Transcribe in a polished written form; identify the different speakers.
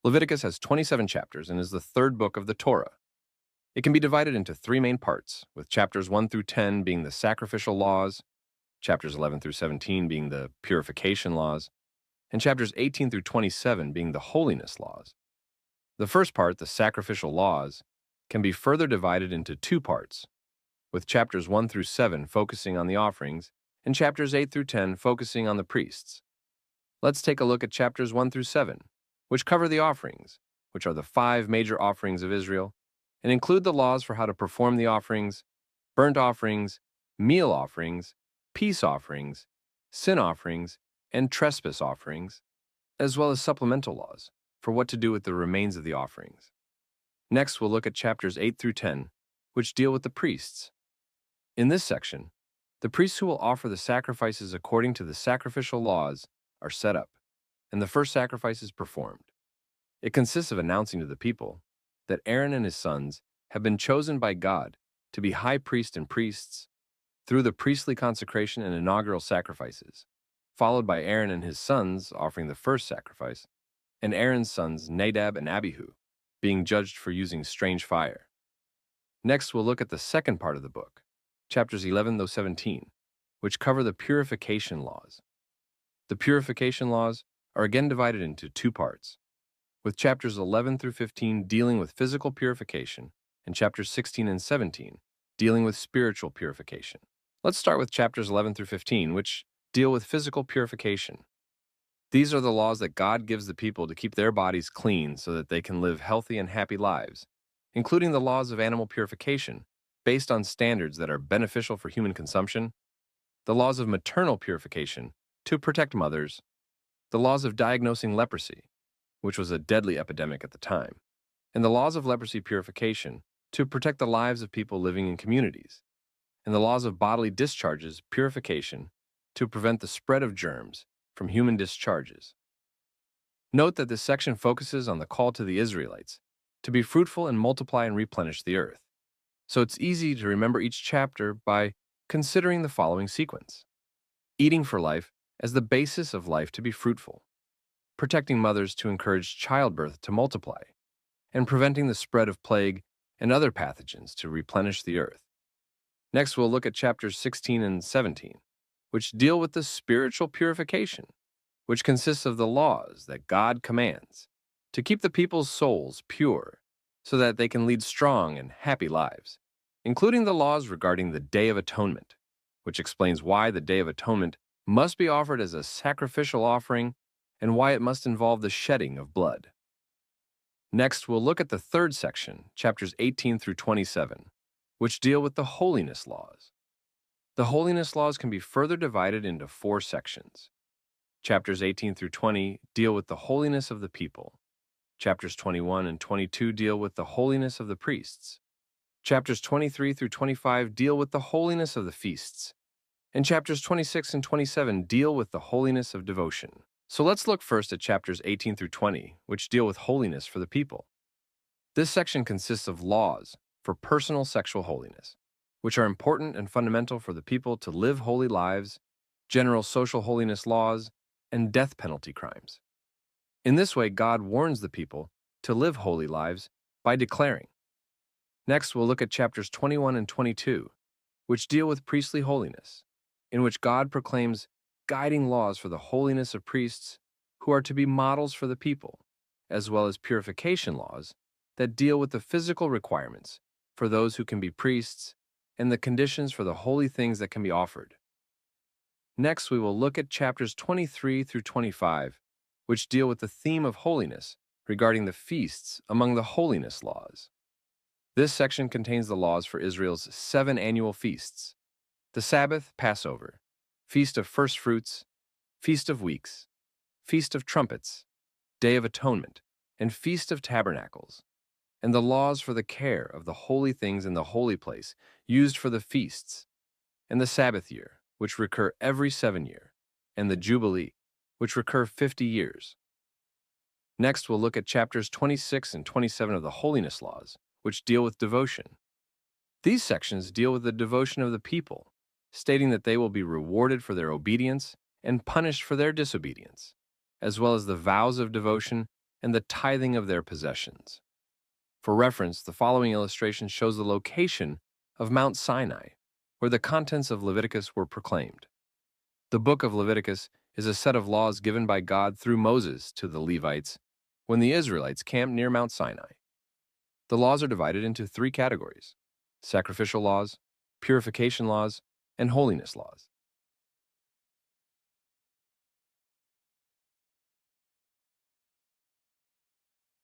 Speaker 1: Leviticus has 27 chapters and is the third book of the Torah. It can be divided into three main parts, with chapters 1 through 10 being the sacrificial laws, chapters 11 through 17 being the purification laws, and chapters 18 through 27 being the holiness laws. The first part, the sacrificial laws, can be further divided into two parts, with chapters 1 through 7 focusing on the offerings and chapters 8 through 10 focusing on the priests. Let's take a look at chapters 1 through 7, which cover the offerings, which are the 5 major offerings of Israel, and include the laws for how to perform the offerings, burnt offerings, meal offerings, peace offerings, sin offerings, and trespass offerings, as well as supplemental laws for what to do with the remains of the offerings. Next, we'll look at chapters 8 through 10, which deal with the priests. In this section, the priests who will offer the sacrifices according to the sacrificial laws are set up, and the first sacrifice is performed. It consists of announcing to the people that Aaron and his sons have been chosen by God to be high priest and priests through the priestly consecration and inaugural sacrifices, followed by Aaron and his sons offering the first sacrifice, and Aaron's sons Nadab and Abihu being judged for using strange fire. Next, we'll look at the second part of the book, chapters 11 through 17, which cover the purification laws. The purification laws are again divided into two parts, with chapters 11 through 15 dealing with physical purification and chapters 16 and 17 dealing with spiritual purification. Let's start with chapters 11 through 15, which deal with physical purification. These are the laws that God gives the people to keep their bodies clean so that they can live healthy and happy lives, including the laws of animal purification based on standards that are beneficial for human consumption, the laws of maternal purification to protect mothers, the laws of diagnosing leprosy, which was a deadly epidemic at the time, and the laws of leprosy purification to protect the lives of people living in communities, and the laws of bodily discharges purification to prevent the spread of germs from human discharges. Note that this section focuses on the call to the Israelites to be fruitful and multiply and replenish the earth, so it's easy to remember each chapter by considering the following sequence: eating for life as the basis of life to be fruitful, protecting mothers to encourage childbirth to multiply, and preventing the spread of plague and other pathogens to replenish the earth. Next, we'll look at chapters 16 and 17, which deal with the spiritual purification, which consists of the laws that God commands to keep the people's souls pure so that they can lead strong and happy lives, including the laws regarding the Day of Atonement, which explains why the Day of Atonement must be offered as a sacrificial offering and why it must involve the shedding of blood. Next, we'll look at the third section, chapters 18 through 27, which deal with the holiness laws. The holiness laws can be further divided into 4 sections. Chapters 18 through 20 deal with the holiness of the people. Chapters 21 and 22 deal with the holiness of the priests. Chapters 23 through 25 deal with the holiness of the feasts. And chapters 26 and 27 deal with the holiness of devotion. So let's look first at chapters 18 through 20, which deal with holiness for the people. This section consists of laws for personal sexual holiness, which are important and fundamental for the people to live holy lives, general social holiness laws, and death penalty crimes. In this way, God warns the people to live holy lives by declaring. Next, we'll look at chapters 21 and 22, which deal with priestly holiness, in which God proclaims guiding laws for the holiness of priests who are to be models for the people, as well as purification laws that deal with the physical requirements for those who can be priests and the conditions for the holy things that can be offered. Next, we will look at chapters 23 through 25, which deal with the theme of holiness regarding the feasts among the holiness laws. This section contains the laws for Israel's 7 annual feasts: the Sabbath, Passover, Feast of First Fruits, Feast of Weeks, Feast of Trumpets, Day of Atonement, and Feast of Tabernacles, and the laws for the care of the holy things in the holy place used for the feasts, and the Sabbath year, which recur every 7 years, and the Jubilee, which recur 50 years. Next, we'll look at chapters 26 and 27 of the holiness laws, which deal with devotion. These sections deal with the devotion of the people, stating that they will be rewarded for their obedience and punished for their disobedience, as well as the vows of devotion and the tithing of their possessions. For reference, the following illustration shows the location of Mount Sinai, where the contents of Leviticus were proclaimed. The book of Leviticus is a set of laws given by God through Moses to the Levites when the Israelites camped near Mount Sinai. The laws are divided into three categories: sacrificial laws, purification laws, and holiness laws.